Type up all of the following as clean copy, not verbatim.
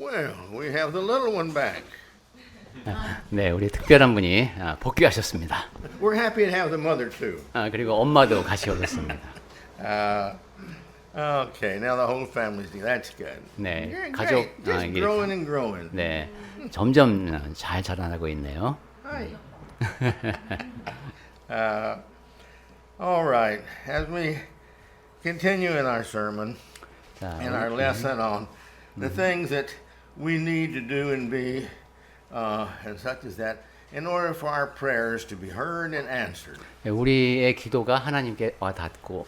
Well, we have the little one back. 네, 우리 특별한 분이 복귀하셨습니다. We're happy to have the mother too. 그리고 엄마도 같이 오셨습니다. Okay, now the whole family's together. That's good. 네, You're 가족 great. Just growing and growing. 네, 점점 잘 자라나고 있네요. Hi. All right, as we continue in our sermon, 자, in our lesson on the things that we need to do and be, and such as that, in order for our prayers to be heard and answered. 우리의 기도가 하나님께 닿고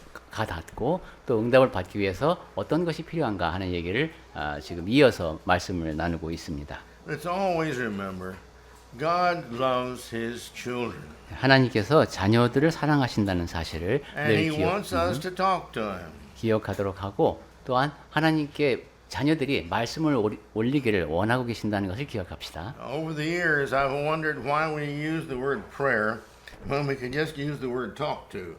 또 응답을 받기 위해서 어떤 것이 필요한가 하는 얘기를 지금 이어서 말씀을 나누고 있습니다. Let's always remember, God loves His children, 하나님께서 자녀들을 사랑하신다는 사실을 and 늘 He wants us to talk to Him. 기억하도록 하고 또한 하나님께 자녀들이 말씀을 올리기를 원하고 계신다는 것을 기억합시다. Over the years, I've wondered why we use the word prayer when we could just use the word talk to.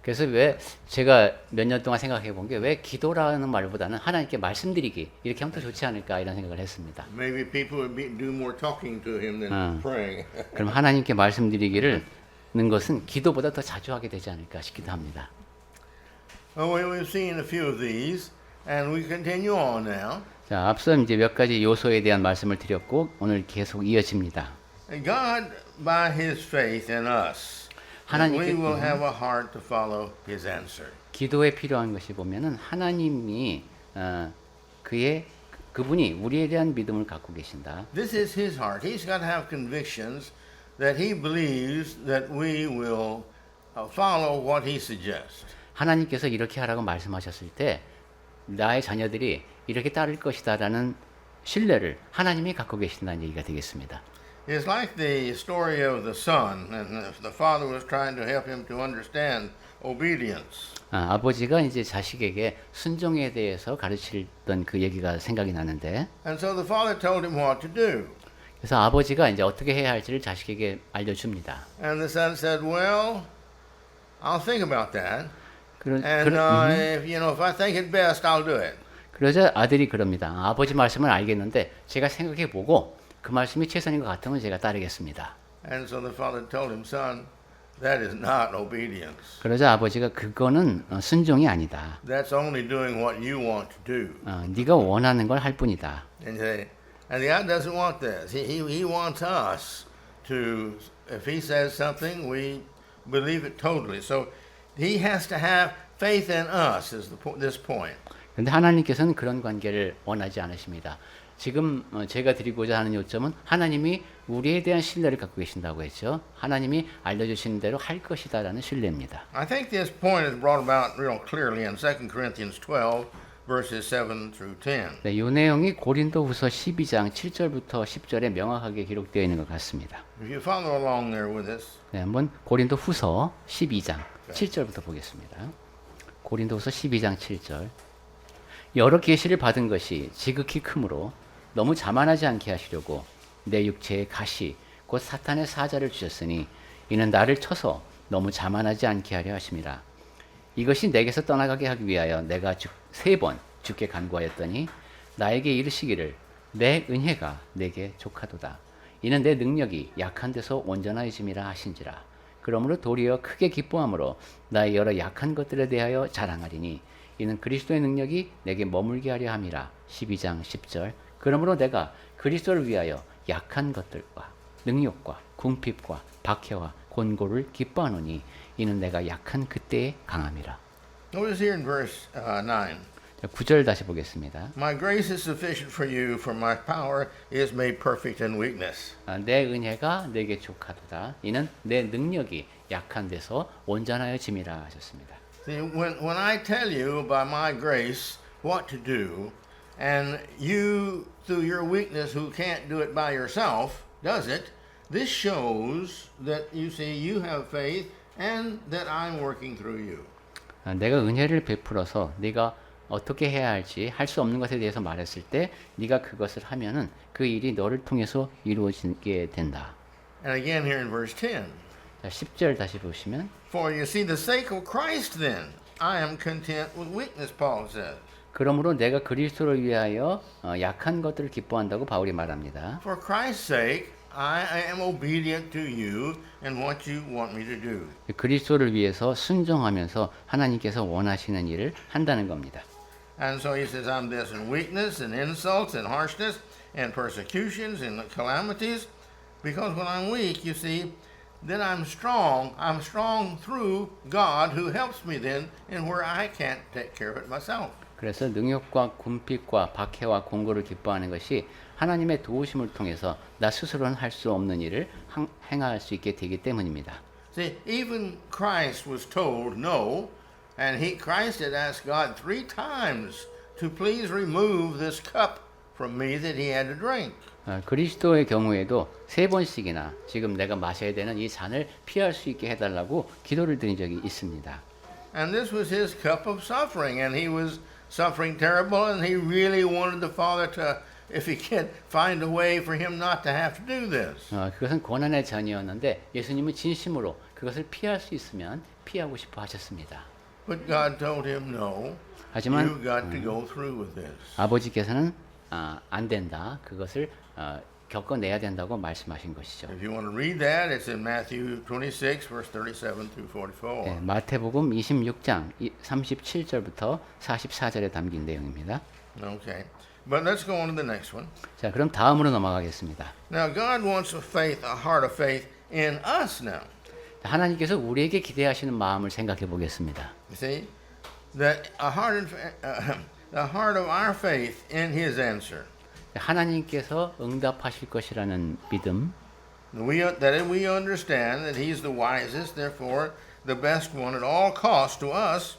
그래서 왜 제가 몇 년 동안 생각해 본 게 왜 기도라는 말보다는 하나님께 말씀드리기 이렇게 하면 더 좋지 않을까 이런 생각을 했습니다. Maybe people would do more talking to Him than praying. 그럼 하나님께 말씀드리기를 는 것은 기도보다 더 자주 하게 되지 않을까 싶기도 합니다. Well, we've seen a few of these, and we continue on now. 자, 앞서 이제 몇 가지 요소에 대한 말씀을 드렸고 오늘 계속 이어집니다. God, by His faith in us, we will have a heart to follow His answer. 기도에 필요한 것이 보면은 하나님이 그분이 우리에 대한 믿음을 갖고 계신다. This is His heart. He's got to have convictions that He believes that we will follow what He suggests. 하나님께서 이렇게 하라고 말씀하셨을 때 나의 자녀들이 이렇게 따를 것이다라는 신뢰를 하나님이 갖고 계신다는 얘기가 되겠습니다. It's like the story of the son, and the father was trying to help him to understand obedience. 아버지가 이제 자식에게 순종에 대해서 가르치던 그 얘기가 생각이 나는데, And so the father told him what to do. 그래서 아버지가 이제 어떻게 해야 할지를 자식에게 알려줍니다. And the son said, "Well, I'll think about that. And if I think it best, I'll do it." 그러자 아들이 그럽니다. 아버지 말씀을 알겠는데 제가 생각해 보고 그 말씀이 최선인 것 같으면 제가 따르겠습니다. And so the father told him, "Son, that is not obedience. 그러자 아버지가 그거는 순종이 아니다. That's only doing what you want to do." 네가 원하는 걸 할 뿐이다. And God doesn't want this. He wants us to, if He says something, we believe it totally. So He has to have faith in us. Is this point? 그런데 하나님께서는 그런 관계를 원하지 않으십니다. 지금 제가 드리고자 하는 요점은 하나님이 우리에 대한 신뢰를 갖고 계신다고 했죠. 하나님이 알려주신 대로 할 것이다라는 신뢰입니다. I think this point is brought about real clearly in 2 Corinthians 12, verses 7 through 10. 네, 이 내용이 고린도후서 12장 7절부터 10절에 명확하게 기록되어 있는 것 같습니다. If you follow along there with us, 네, 한번 고린도후서 12장 7절부터 보겠습니다. 고린도후서 12장 7절. 여러 계시를 받은 것이 지극히 크므로 너무 자만하지 않게 하시려고 내 육체에 가시 곧 사탄의 사자를 주셨으니 이는 나를 쳐서 너무 자만하지 않게 하려 하심이라. 이것이 내게서 떠나가게 하기 위하여 내가 3번 주께 간구하였더니 나에게 이르시기를 내 은혜가 내게 족하도다. 이는 내 능력이 약한 데서 온전하여짐이라 하신지라. 그러므로 도리어 크게 기뻐함으로 나의 여러 약한 것들에 대하여 자랑하리니 이는 그리스도의 능력이 내게 머물게 하려 함이라. 12장 10절. 그러므로 내가 그리스도를 위하여 약한 것들과 능력과 궁핍과 박해와 곤고를 기뻐하노니 이는 내가 약한 그때의 강함이라. notice here in verse 9. 9절 다시 보겠습니다. My grace is sufficient for you, for my power is made perfect in weakness. 내 은혜가 내게 족하도다. 이는 내 능력이 약한 데서 온전하여짐이라 하셨습니다. See, when I tell you by my grace what to do, and you, through your weakness, who can't do it by yourself, does it, this shows that you see you have faith and that I'm working through you. 내가 은혜를 베풀어서 네가 어떻게 해야 할지 할 수 없는 것에 대해서 말했을 때 네가 그것을 하면은 그 일이 너를 통해서 이루어지게 된다. And again here in verse 10. 자, 10절 다시 보시면 For you see the sake of Christ then, I am content with weakness, Paul says. 그러므로 내가 그리스도를 위하여 약한 것들을 기뻐한다고 바울이 말합니다. For Christ's sake, I am obedient to you in what you want me to do. 그리스도를 위해서 순종하면서 하나님께서 원하시는 일을 한다는 겁니다. And so he says, I'm this in weakness and insults and harshness and persecutions and calamities. Because when I'm weak, you see, then I'm strong. I'm strong through God who helps me then in where I can't take care of it myself. 그래서 능욕과 궁핍과 박해와 공고를 기뻐하는 것이 하나님의 도우심을 통해서 나 스스로는 할 수 없는 일을 행할 수 있게 되기 때문입니다. See, even Christ was told no, and Christ had asked God 3 times to please remove this cup from me that he had to drink. 그리스도의 경우에도 3번씩이나 지금 내가 마셔야 되는 이 잔을 피할 수 있게 해달라고 기도를 드린 적이 있습니다. And this was his cup of suffering, and he was suffering terrible, and he really wanted the Father to, if he could, find a way for him not to have to do this. 그것은 고난의 잔이었는데 예수님은 진심으로 그것을 피할 수 있으면 피하고 싶어 하셨습니다. But God told him, no, 하지만 you've got to go through with this. 아버지께서는 안 된다. 그것을 겪어내야 된다고 말씀하신 것이죠. If you want to read that, it's in Matthew 26, verse 37 through 44. 네, 마태복음 26장 37절부터 44절에 담긴 내용입니다. Okay. But let's go on to the next one. 자, 그럼 다음으로 넘어가겠습니다. Now, God wants a faith, a heart of faith in us now. 하나님께서 우리에게 기대하시는 마음을 생각해 보겠습니다. You see? That the heart of our faith in His answer. 하나님께서 응답하실 것이라는 믿음. That we understand that He's the wisest, therefore the best one at all costs to us,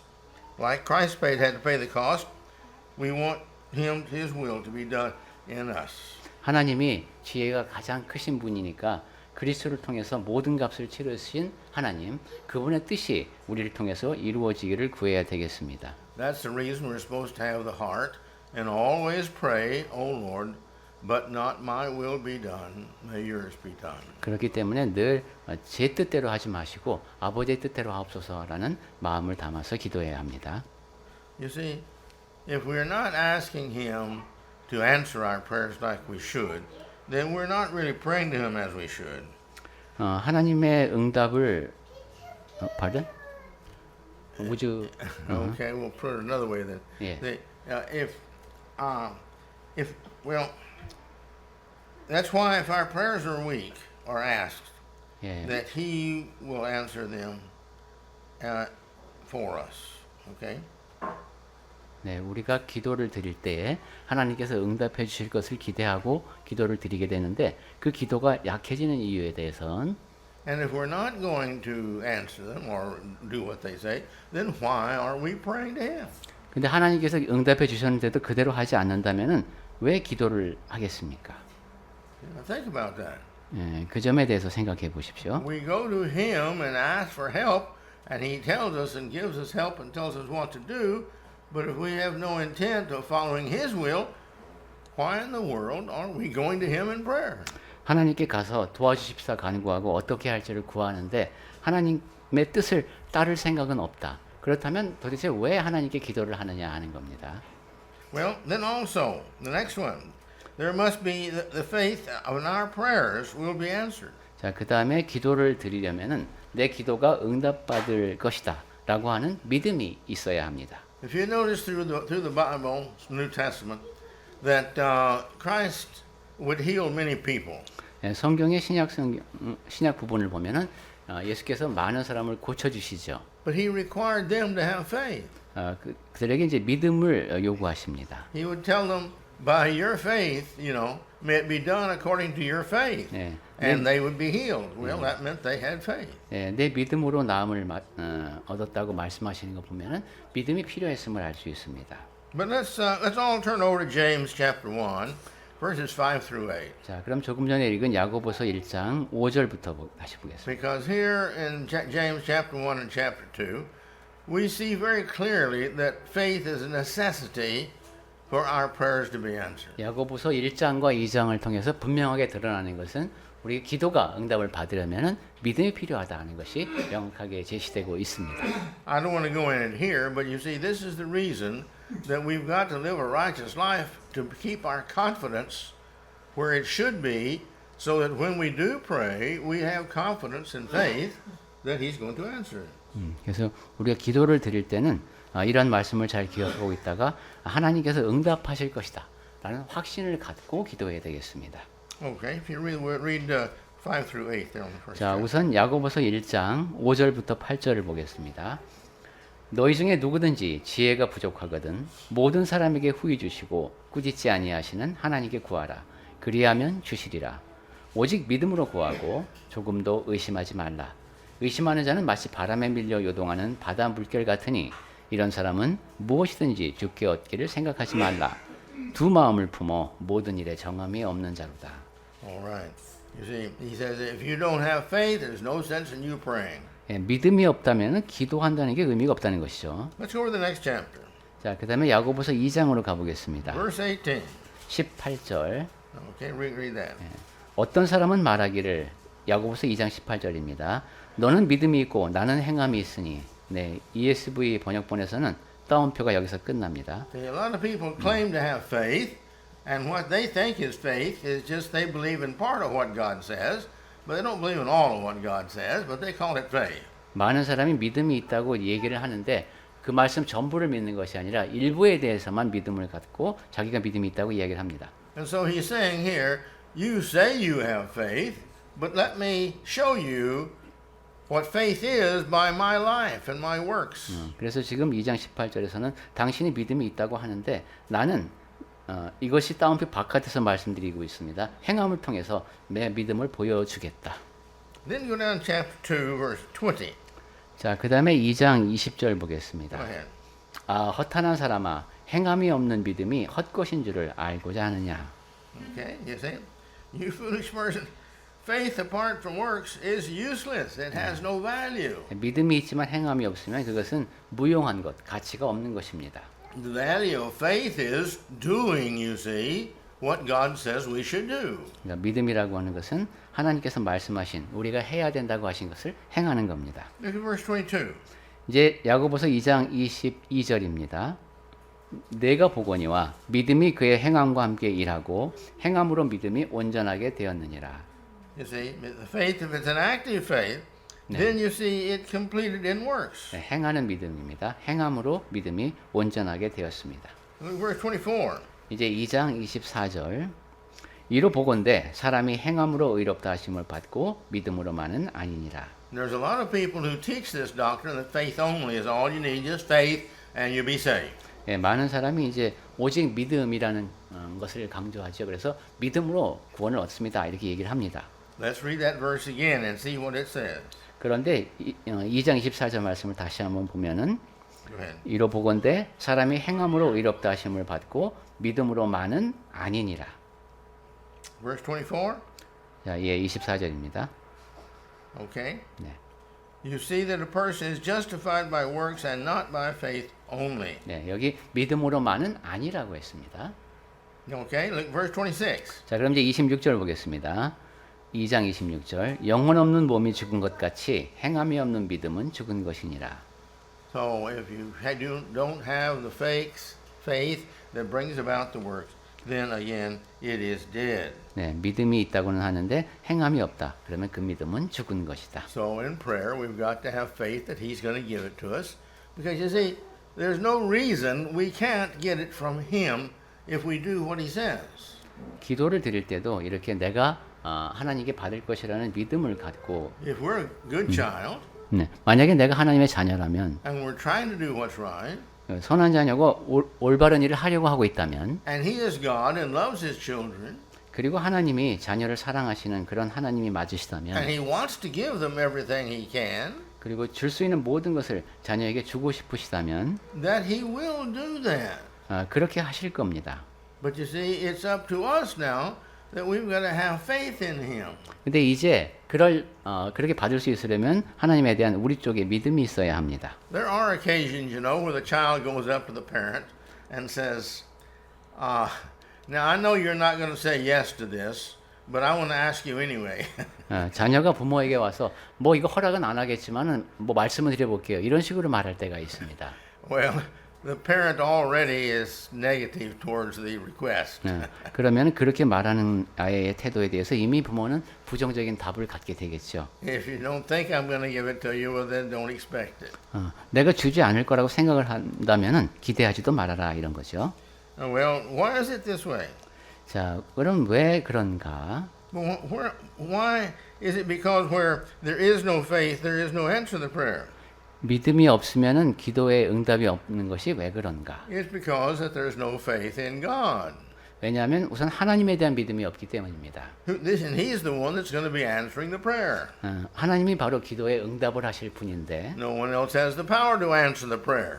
like Christ had to pay the cost. We want His will to be done in us. 하나님이 지혜가 가장 크신 분이니까 그리스도를 통해서 모든 값을 치르신 하나님, 그분의 뜻이 우리를 통해서 이루어지기를 구해야 되겠습니다. That's the reason we're supposed to have the heart and always pray, O Lord, but not my will be done, may yours be done. 그렇기 때문에 늘 제 뜻대로 하지 마시고 아버지의 뜻대로 하옵소서라는 마음을 담아서 기도해야 합니다. You see, if we're not asking Him to answer our prayers like we should, then we're not really praying to Him as we should. 하나님의 응답을 pardon? Would you? Okay, we'll put it another way then. Yeah. Well, that's why if our prayers are weak or asked, 예. that He will answer them for us. Okay? 네, 우리가 기도를 드릴 때에 하나님께서 응답해 주실 것을 기대하고 기도를 드리게 되는데 그 기도가 약해지는 이유에 대해서는 And if we're not going to answer them or do what they say, then why are we praying to Him? 근데 하나님께서 응답해 주셨는데도 그대로 하지 않는다면은 왜 기도를 하겠습니까? Think about that. 예, 그 점에 대해서 생각해 보십시오. We go to Him and ask for help, and He tells us and gives us help and tells us what to do. But if we have no intent of following His will, why in the world are we going to Him in prayer? 하나님께 가서 도와주십사 간구하고 어떻게 할지를 구하는데 하나님의 뜻을 따를 생각은 없다. 그렇다면 도대체 왜 하나님께 기도를 하느냐 하는 겁니다. Well, then also, the next one, there must be the faith of our prayers will be answered. 자, 그 다음에 기도를 드리려면은 내 기도가 응답받을 것이다 라고 하는 믿음이 있어야 합니다. If you notice through the Bible, New Testament, that Christ would heal many people. 예, 성경의 신약 부분을 보면은 예수께서 많은 사람을 고쳐 주시죠. But He required them to have faith. 그들에게 이제 믿음을 요구하십니다. He would tell them, by your faith, may it be done according to your faith. 예, And they would be healed. Well, that meant they had faith. 예, 내 믿음으로 나음을 얻었다고 말씀하시는 거 보면은 믿음이 필요했음을 알 수 있습니다. But let's all turn over to James chapter 1, verses 5 through 8. 자, 그럼 조금 전에 읽은 야고보서 1장 5절부터 다시 보겠습니다. Because here in James chapter 1 and chapter 2, we see very clearly that faith is a necessity for our prayers to be answered. 야고보서 1장과 2장을 통해서 분명하게 드러나는 것은 우리 기도가 응답을 받으려면은 믿음이 필요하다는 것이 명확하게 제시되고 있습니다. I don't want to go in it here, but you see, this is the reason that we've got to live a righteous life to keep our confidence where it should be, so that when we do pray, we have confidence and faith that He's going to answer it. 그래서 우리가 기도를 드릴 때는 이런 말씀을 잘 기억하고 있다가 하나님께서 응답하실 것이다 라는 확신을 갖고 기도해야 되겠습니다. Okay, if you read 5 through 8 there on the first 자, chapter. 우선 야고보서 1장 5절부터 8절을 보겠습니다. 너희 중에 누구든지 지혜가 부족하거든 모든 사람에게 후히 주시고 꾸짖지 아니하시는 하나님께 구하라. 그리하면 주시리라. 오직 믿음으로 구하고 조금도 의심하지 말라. 의심하는 자는 마치 바람에 밀려 요동하는 바다 물결 같으니 이런 사람은 무엇이든지 주께 얻기를 생각하지 말라. 두 마음을 품어 모든 일에 정함이 없는 자로다. All right. You see, he says if you don't have faith, there's no sense in you praying. 예, 믿음이 없다면 기도한다는 게 의미가 없다는 것이죠. Let's go to the next chapter. 자, 그다음에 야고보서 2장으로 가보겠습니다. Verse 18. 18절. Okay, read that. 어떤 사람은 말하기를 야고보서 2장 18절입니다. 너는 믿음이 있고 나는 행함이 있으니. 네, ESV 번역본에서는 따옴표가 여기서 끝납니다. See, a lot of people claim to have faith, and what they think is faith is just they believe in part of what God says, but they don't believe in all of what God says, but they call it faith. 많은 사람이 믿음이 있다고 얘기를 하는데 그 말씀 전부를 믿는 것이 아니라 일부에 대해서만 믿음을 갖고 자기가 믿음이 있다고 이야기를 합니다. And so he's saying here, you say you have faith, but let me show you what faith is by my life and my works. 그래서 지금 2장 18절에서는 당신이 믿음이 있다고 하는데 나는 이것이 따옴표 바깥에서 말씀드리고 있습니다. 행함을 통해서 내 믿음을 보여주겠다. Then go down to chapter 2, verse 20. 자, 그 다음에 2장 20절 보겠습니다. Go ahead. 아, 허탄한 사람아, 행함이 없는 믿음이 헛것인 줄을 알고자 하느냐. Okay, you see? You foolish person. Faith apart from works is useless. It has no value. 믿음이 있지만 행함이 없으면 그것은 무용한 것, 가치가 없는 것입니다. The value of faith is doing, you see, what God says we should do. 그러니까 믿음이라고 하는 것은 하나님께서 말씀하신 우리가 해야 된다고 하신 것을 행하는 겁니다. Look at verse 22. 이제 야고보서 2장 22절입니다. 내가 보거니와 믿음이 그의 행함과 함께 일하고 행함으로 믿음이 온전하게 되었느니라. You see, the faith, if it's an active faith, then you see it completed in works. 네, 행하는 믿음입니다. 행함으로 믿음이 온전하게 되었습니다. Look at verse 24. 이제 2장 24절. 이로 보건대 사람이 행함으로 의롭다 하심을 받고 믿음으로만은 아니니라. There's a lot of people who teach this doctrine that faith only is all you need, just faith, and you'll be saved. 예, 많은 사람이 이제 오직 믿음이라는 것을 강조하죠. 그래서 믿음으로 구원을 얻습니다. 이렇게 얘기를 합니다. Let's read that verse again and see what it says. 그런데 2장 24절 말씀을 다시 한번 보면은 Go ahead. 이로 보건대 사람이 행함으로 의롭다 하심을 받고 믿음으로만은 아니니라. Verse 24. 자, 예, 24절입니다. Okay. 네. You see that a person is justified by works and not by faith only. 네, 여기 믿음으로만은 아니라고 했습니다. Okay, look verse 26. 자, 그럼 이제 26절 보겠습니다. 2장 26절. 영혼 없는 몸이 죽은 것 같이 행함이 없는 믿음은 죽은 것이니라. So if you don't have the faith that brings about the works, then again it is dead. 네, 믿음이 있다고는 하는데 행함이 없다. 그러면 그 믿음은 죽은 것이다. So in prayer, we've got to have faith that He's going to give it to us, because you see, there's no reason we can't get it from Him if we do what He says. 기도를 드릴 때도 이렇게 내가 하나님께 받을 것이라는 믿음을 갖고 If we're a good child 네, 만약에 내가 하나님의 자녀라면 and we're trying to do what's right, 선한 자녀고 올바른 일을 하려고 하고 있다면 and He is God and loves His children, 그리고 하나님이 자녀를 사랑하시는 그런 하나님이 and 맞으시다면 He wants to give them everything He can, 그리고 줄 수 있는 모든 것을 자녀에게 주고 싶으시다면 that He will do that. 그렇게 하실 겁니다. But you see, it's up to us now that we've got to have faith in Him. 근데 이제 그렇게 받을 수 있으려면 하나님에 대한 우리 쪽에 믿음이 있어야 합니다. There are occasions, you know, where the child goes up to the parent and says, now I know you're not going to say yes to this, but I want to ask you anyway. 자녀가 부모에게 와서 뭐 이거 허락은 안 하겠지만은 뭐 말씀을 드려볼게요. 이런 식으로 말할 때가 있습니다. Well, the parent already is negative towards the request. 그러면 그렇게 말하는 아이의 태도에 대해서 이미 부모는 부정적인 답을 갖게 되겠죠. If you don't think I'm going to give it to you, well then don't expect it. 내가 주지 않을 거라고 생각을 한다면은 기대하지도 말아라 이런 거죠. Well, why is it this way? 자, 그럼 왜 그런가? Well, why is it because where there is no faith, there is no answer to the prayer? 믿음이 없으면은 기도에 응답이 없는 것이 왜 그런가? It's because that there's no faith in God. 왜냐하면 우선 하나님에 대한 믿음이 없기 때문입니다. And He's the one that's going to be answering the prayer. 하나님이 바로 기도에 응답을 하실 분인데 No one else has the power to answer the prayer.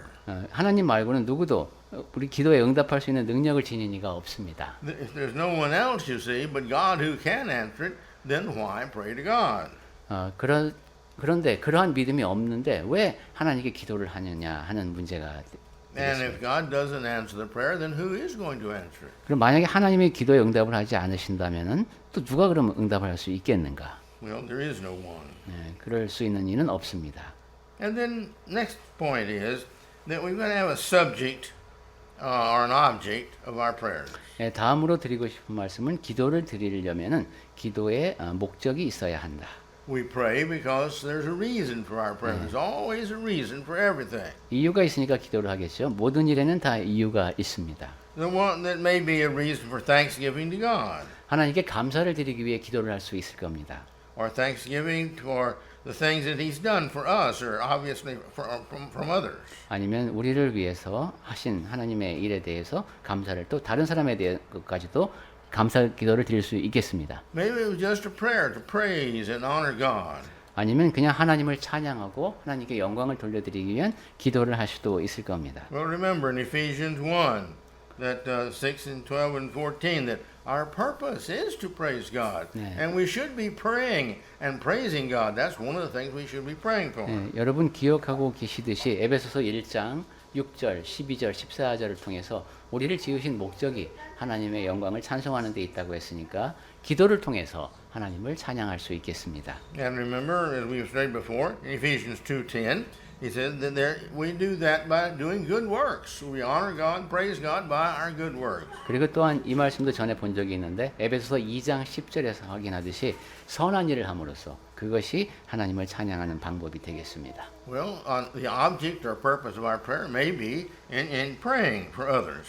하나님 말고는 누구도 우리 기도에 응답할 수 있는 능력을 지닌 이가 없습니다. If there's no one else, you see, but God who can answer it, then why pray to God? 그런데 그러한 믿음이 없는데 왜 하나님께 기도를 하느냐 하는 문제가 And if God doesn't answer the prayer, then who is going to answer it? 그럼 만약에 하나님이 기도에 응답을 하지 않으신다면은 또 누가 그러면 응답을 할 수 있겠는가? Well, there is no one. 그럴 수 있는 이는 없습니다. And then next point is that we've got to have a subject or an object of our prayers. 다음으로 드리고 싶은 말씀은 기도를 드리려면은 기도의 목적이 있어야 한다. We pray because there's a reason for our prayer. There's always a reason for everything. 이유가 있으니까 기도를 하겠죠. 모든 일에는 다 이유가 있습니다. The one that may be a reason for thanksgiving to God, 하나님께 감사를 드리기 위해 기도를 할 수 있을 겁니다. or thanksgiving for the things that He's done for us, or obviously from others. 아니면 우리를 위해서 하신 하나님의 일에 대해서 감사를 또 다른 사람에 대해서까지도 감사 기도를 드릴 수 있겠습니다. Maybe it was just a prayer to praise and honor God. 아니면 그냥 하나님을 찬양하고 하나님께 영광을 돌려드리기 위한 기도를 할 수도 있을 겁니다. Well, remember in Ephesians 1, that 6 and 12 and 14, that our purpose is to praise God. 네. And we should be praying and praising God. That's one of the things we should be praying for. 여러분 기억하고 계시듯이 에베소서 1장 6절, 12절, 14절을 통해서 우리를 지으신 목적이 하나님의 영광을 찬송하는 데 있다고 했으니까 기도를 통해서 하나님을 찬양할 수 있겠습니다. And remember, as we've studied before, in Ephesians 2:10, he said that we do that by doing good works. We honor God, praise God by our good works. 그리고 또한 이 말씀도 전에 본 적이 있는데 에베소서 2장 10절에서 확인하듯이 선한 일을 함으로써 그것이 하나님을 찬양하는 방법이 되겠습니다. Well, the object or purpose of our prayer may be in praying for others.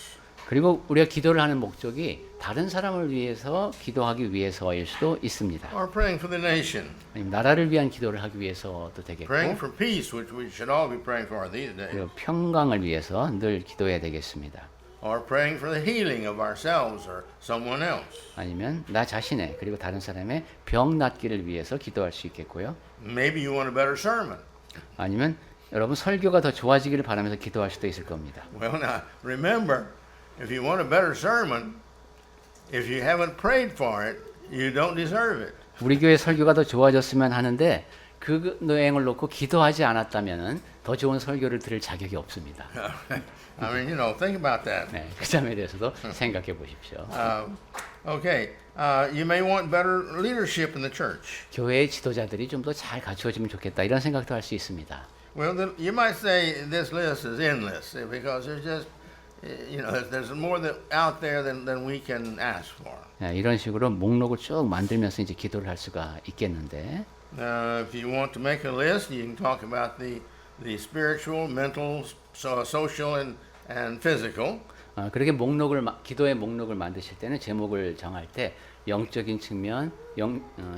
그리고 우리가 기도를 하는 목적이 다른 사람을 위해서 기도하기 위해서일 수도 있습니다. Or praying for the nation. 아니면 나라를 위한 기도를 하기 위해서도 Praying 되겠고 for peace, which we should all be praying for these days. 그리고 평강을 위해서 늘 기도해야 되겠습니다. Or praying for the healing of ourselves or someone else. 아니면 나 자신의 그리고 다른 사람의 병 낫기를 위해서 기도할 수 있겠고요. Maybe you want a better sermon. 아니면 여러분 설교가 더 좋아지기를 바라면서 기도할 수도 있을 겁니다. Well, now, remember, if you want a better sermon, if you haven't prayed for it, you don't deserve it. 우리 교회 설교가 더 좋아졌으면 하는데 그 내용을 놓고 기도하지 않았다면은 더 좋은 설교를 들을 자격이 없습니다. I mean, think about that. 네, 그 점에 대해서도 생각해 보십시오. Okay, you may want better leadership in the church. 교회의 지도자들이 좀 더 잘 갖추어지면 좋겠다 이런 생각도 할 수 있습니다. Well, you might say this list is endless because there's just, there's more out there than we can ask for. 네, 이런 식으로 목록을 쭉 만들면서 이제 기도를 할 수가 있겠는데. If you want to make a list, you can talk about the spiritual, mental, social, and physical. 그렇게 기도의 목록을 만드실 때는 제목을 정할 때 영적인 측면,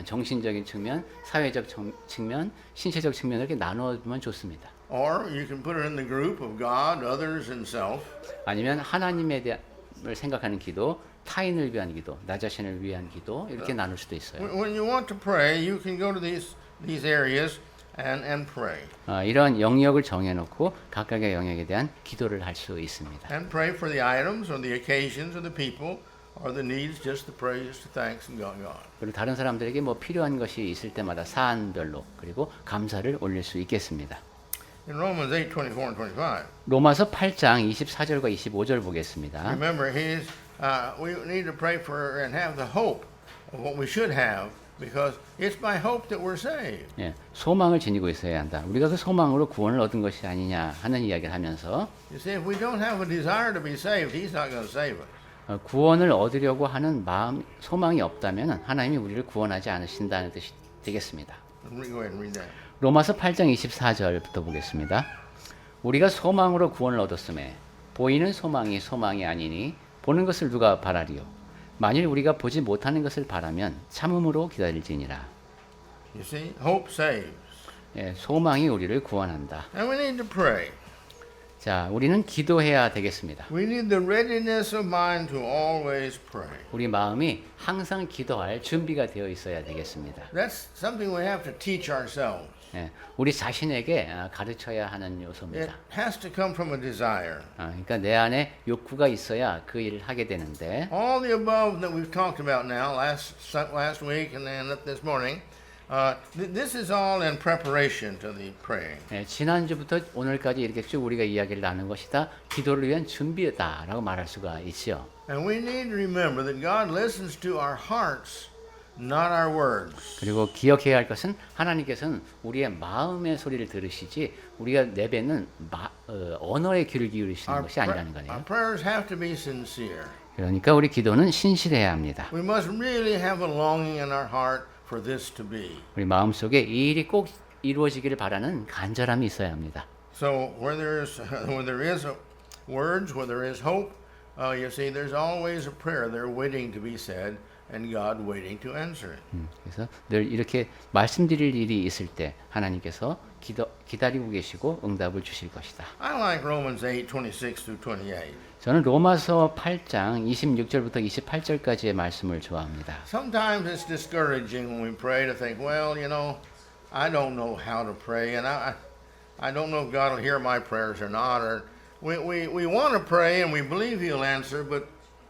정신적인 측면, 사회적 측면, 신체적 측면 이렇게 나누면 좋습니다. Or you can put it in the group of God, others, and self. 아니면 하나님에 대한을 생각하는 기도, 타인을 위한 기도, 나 자신을 위한 기도 이렇게 나눌 수도 있어요. When you want to pray, you can go to these areas and pray. 이런 영역을 정해놓고 각각의 영역에 대한 기도를 할 수 있습니다. And pray for the items or the occasions or the people or the needs, just to praise, to thanks and God. 그리고 다른 사람들에게 뭐 필요한 것이 있을 때마다 사안별로 그리고 감사를 올릴 수 있겠습니다. In Romans 8:24 and 25. 로마서 8장 24절과 25절 보겠습니다. Remember, we need to pray for and have the hope what we should have because it's by hope that we're saved. 예, 소망을 지니고 있어야 한다. 우리가 그 소망으로 구원을 얻은 것이 아니냐 하는 이야기를 하면서 You see, if we don't have a desire to be saved, He's not going to save us. 구원을 얻으려고 하는 마음, 소망이 없다면 하나님이 우리를 구원하지 않으신다는 뜻이 되겠습니다. Go ahead and read that. 로마서 8장 24절부터 보겠습니다. 우리가 소망으로 구원을 얻었음에 보이는 소망이 소망이 아니니 보는 것을 누가 바라리요. 만일 우리가 보지 못하는 것을 바라면 참음으로 기다릴지니라. You see, hope saves. 예, 소망이 우리를 구원한다. And we need to pray. 자, 우리는 기도해야 되겠습니다. We need the readiness of mind to always pray. 우리 마음이 항상 기도할 준비가 되어 있어야 되겠습니다. That's something we have to teach ourselves. 예, 우리 자신에게 가르쳐야 하는 It 요소입니다. has to come from a desire. 그러니까 내 안에 욕구가 있어야 그 일을 하게 되는데 All the above that we've talked about now, last week and then this morning, this is all in preparation to the praying. 예, 지난주부터 오늘까지 이렇게 쭉 우리가 이야기를 나눈 것이 다 기도를 위한 준비다라고 말할 수가 있지요. And we need to remember that God listens to our hearts, not our words. 그리고 기억해야 할 것은 하나님께서는 우리의 마음의 소리를 들으시지 우리가 내뱉는 언어의 귀를 기울이시는 것이 아니라는 Our 거네요. prayers have to be sincere. 그러니까 우리 기도는 신실해야 합니다. We must really have a longing in our heart for this to be. 우리 마음속에 이 일이 꼭 이루어지기를 바라는 간절함이 있어야 합니다. So where there is words, where there is hope, you see, there's always a prayer there waiting to be said, and God waiting to answer it. 그래서 늘 이렇게 말씀드릴 일이 있을 때 하나님께서 기다리고 계시고 응답을 주실 것이다. I like Romans 8:26 through 28. 저는 로마서 8장 26절부터 28절까지의 말씀을 좋아합니다. Sometimes it's discouraging when we pray to think, well, you know, I don't know how to pray, and I don't know if God will hear my prayers or not. Or we want to pray and we believe He'll answer, but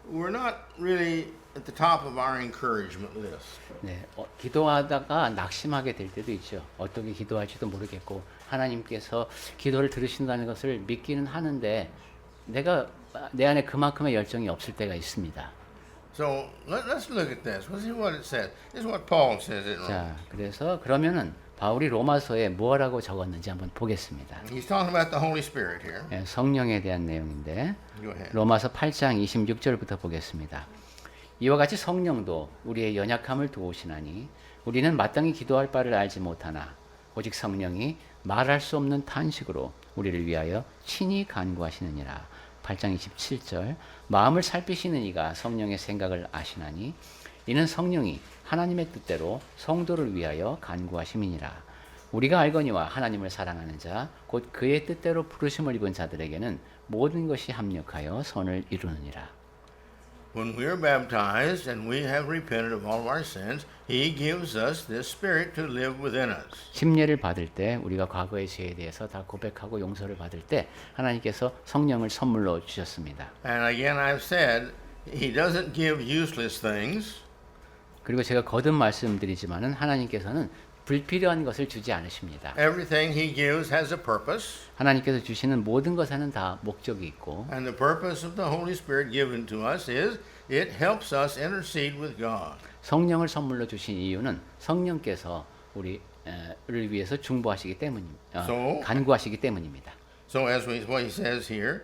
we're not really at the top of our encouragement list. 네, 기도하다가 낙심하게 될 때도 있죠. 어떻게 기도할지도 모르겠고 하나님께서 기도를 들으신다는 것을 믿기는 하는데 내가 내 안에 그만큼의 열정이 없을 때가 있습니다. So let's look at this. Let's see what it says. This is what Paul says in Romans. 자, 그래서 그러면은 바울이 로마서에 뭐라고 적었는지 한번 보겠습니다. He's talking about the Holy Spirit here. 예, 성령에 대한 내용인데 Go ahead. 로마서 8장 26절부터 보겠습니다. 이와 같이 성령도 우리의 연약함을 도우시나니 우리는 마땅히 기도할 바를 알지 못하나 오직 성령이 말할 수 없는 탄식으로 우리를 위하여 친히 간구하시느니라. 8장 27절 마음을 살피시는 이가 성령의 생각을 아시나니 이는 성령이 하나님의 뜻대로 성도를 위하여 간구하심이니라. 우리가 알거니와 하나님을 사랑하는 자 곧 그의 뜻대로 부르심을 입은 자들에게는 모든 것이 합력하여 선을 이루느니라. When we are baptized and we have repented of all of our sins, He gives us this Spirit to live within us. 침례를 받을 때 우리가 과거의 죄에 대해서 다 고백하고 용서를 받을 때 하나님께서 성령을 선물로 주셨습니다. And again, I've said, He doesn't give useless things. 그리고 제가 거듭 말씀드리지만은 하나님께서는 불필요한 것을 주지 않으십니다. Everything He gives has a purpose. 하나님께서 주시는 모든 것에는 다 목적이 있고 And the purpose of the Holy Spirit given to us is it helps us intercede with God. 성령을 선물로 주신 이유는 성령께서 우리를 위해서 중보하시기 때문입니다. So- 간구하시기 때문입니다. So as what he says here,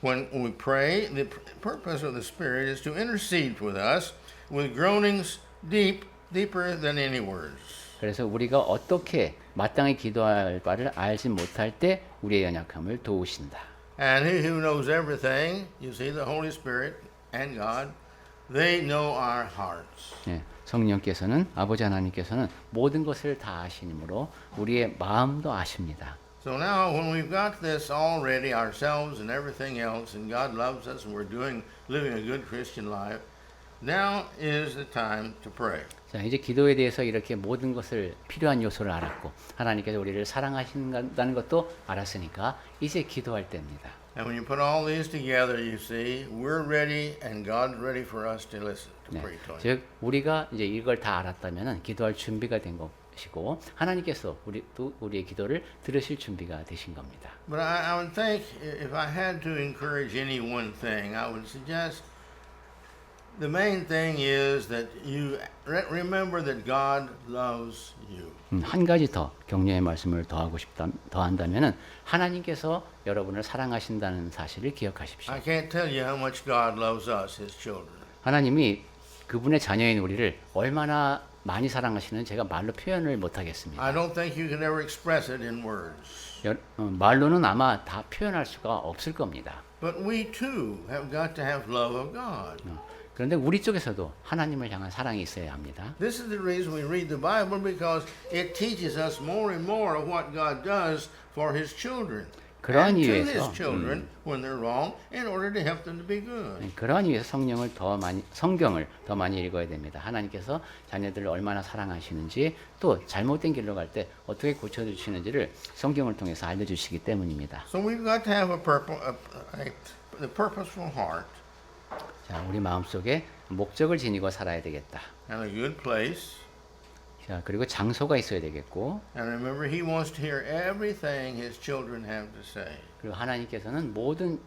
when we pray, the purpose of the Spirit is to intercede with us with groanings deeper than any words. 그래서 우리가 어떻게 마땅히 기도할 바를 알지 못할 때 우리의 연약함을 도우신다. And He who knows everything, you see, the Holy Spirit and God, they know our hearts. 예, 성령께서는 아버지 하나님께서는 모든 것을 다 아시므로 우리의 마음도 아십니다. So now when we've got this all ready, ourselves and everything else, and God loves us and we're living a good Christian life, now is the time to pray. 자, 이제 기도에 대해서 이렇게 모든 것을 필요한 요소를 알았고 하나님께서 우리를 사랑하신다는 것도 알았으니까 이제 기도할 때입니다. And when you put all these together, you see, we're ready and God's ready for us to listen, to 네, pray to Him. 즉 우리가 이제 이걸 다 알았다면은 기도할 준비가 된 것이고 하나님께서 우리의 기도를 들으실 준비가 되신 겁니다. But I would think if I had to encourage any one thing, I would suggest the main thing is that you remember that God loves you. 한 가지 더 격려의 말씀을 더한다면은 하나님께서 여러분을 사랑하신다는 사실을 기억하십시오. I can't tell you how much God loves us, His children. 하나님이 그분의 자녀인 우리를 얼마나 많이 사랑하시는지 제가 말로 표현을 못 하겠습니다. I don't think you can ever express it in words. 말로는 아마 다 표현할 수가 없을 겁니다. But we too have got to have love of God. 그런데 우리 쪽에서도 하나님을 향한 사랑이 있어야 합니다. This is the reason we read the Bible, because it teaches us more and more of what God does for His children. 그러한 And to 이유에서 His children when they're wrong, in order to help them to be good. 그러한 이유에서 성경을 더 많이 읽어야 됩니다. 하나님께서 자녀들을 얼마나 사랑하시는지 또 잘못된 길로 갈 때 어떻게 고쳐주시는지를 성경을 통해서 알려주시기 때문입니다. So we've got to have a purposeful heart 자, 우리 마음속에 목적을 지니고 살아야 되겠다. and a good place. 자, 그리고 장소가 있어야 되겠고, And remember, He wants to hear everything His children have to say. 그리고 하나님께서는 모든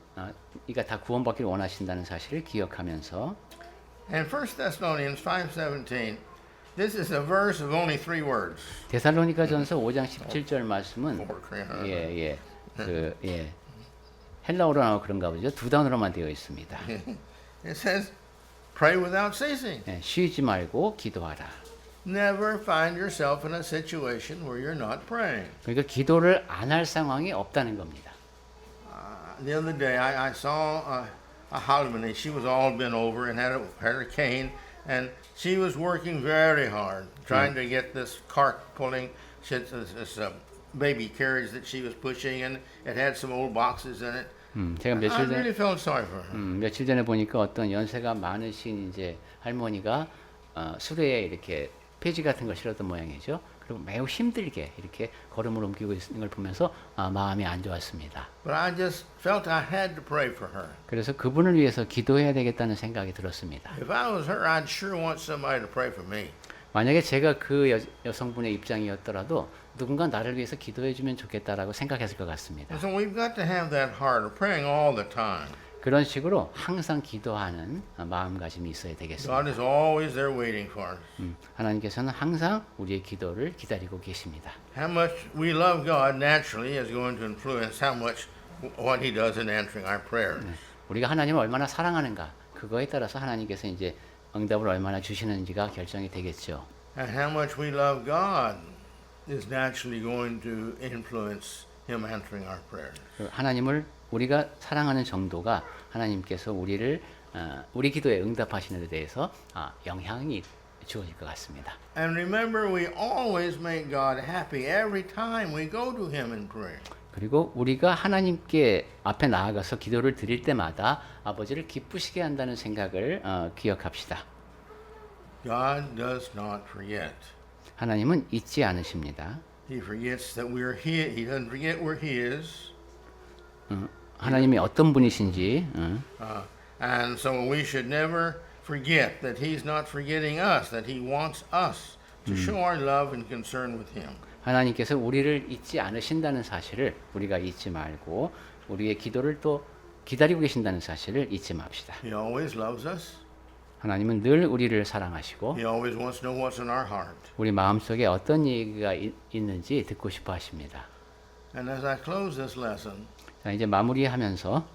이가 다 구원받기를 원하신다는 사실을 기억하면서 And 1 Thessalonians 5:17, this is a verse of only 3 words. 데살로니가전서 5장 17절 말씀은 헬라어로 나와 그런가 보죠. 2단어로만 되어 있습니다. It says, pray without ceasing. 쉬지 말고 기도하라. Never find yourself in a situation where you're not praying. 그러니까 기도를 안 할 상황이 없다는 겁니다. The other day, I saw a halloumi. She was all bent over and had her cane, and she was working very hard trying to get this cart pulling. This baby carriage that she was pushing, and it had some old boxes in it. 제가 I really felt sorry for her. 며칠 전에 보니까 어떤 연세가 많으신 이제 할머니가 수레에 이렇게 폐지 같은 걸 실었던 모양이죠. 그리고 매우 힘들게 이렇게 걸음을 옮기고 있는 걸 보면서 마음이 안 좋았습니다. But I just felt I had to pray for her. 그래서 그분을 위해서 기도해야 되겠다는 생각이 들었습니다. If I was her, I'd sure want somebody to pray for me. 만약에 제가 그 여성분의 입장이었더라도 누군가 나를 위해서 기도해 주면 좋겠다라고 생각했을 것 같습니다. And so we've got to have that heart of praying all the time. 그런 식으로 항상 기도하는 마음가짐이 있어야 되겠습니다. God is always there waiting for us. 하나님께서는 항상 우리의 기도를 기다리고 계십니다. How much we love God naturally is going to influence how much what He does in answering our prayers. 우리가 하나님을 얼마나 사랑하는가 그거에 따라서 하나님께서 이제 응답을 얼마나 주시는지가 결정이 되겠죠. And how much we love God is naturally going to influence Him answering our prayers. 하나님을 우리가 사랑하는 정도가 하나님께서 우리 기도에 응답하시는 데 대해서 영향이 주어질 것 같습니다. And remember, we always make God happy every time we go to Him in prayer. 그리고 우리가 하나님께 앞에 나아가서 기도를 드릴 때마다 아버지를 기쁘시게 한다는 생각을 기억합시다. God does not forget. 하나님은 잊지 않으십니다. He forgets that we're He. He doesn't forget we're His. 하나님이 어떤 분이신지 And so we should never forget that He's not forgetting us, that He wants us to show our love and concern with Him. 하나님께서 우리를 잊지 않으신다는 사실을 우리가 잊지 말고 우리의 기도를 또 기다리고 계신다는 사실을 잊지 맙시다. He always loves us. 하나님은 늘 우리를 사랑하시고 He always wants to know what's in our heart. 우리 마음속에 어떤 얘기가 있는지 듣고 싶어 하십니다. And as I close this lesson, 자, 이제 마무리하면서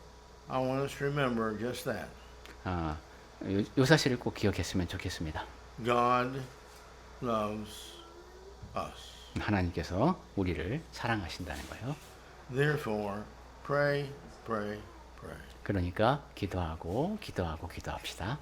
I want us to remember just that. 요 사실을 꼭 기억했으면 좋겠습니다. God loves us. 하나님께서 우리를 사랑하신다는 거예요. Therefore, pray, pray, pray. 그러니까 기도하고 기도하고 기도합시다.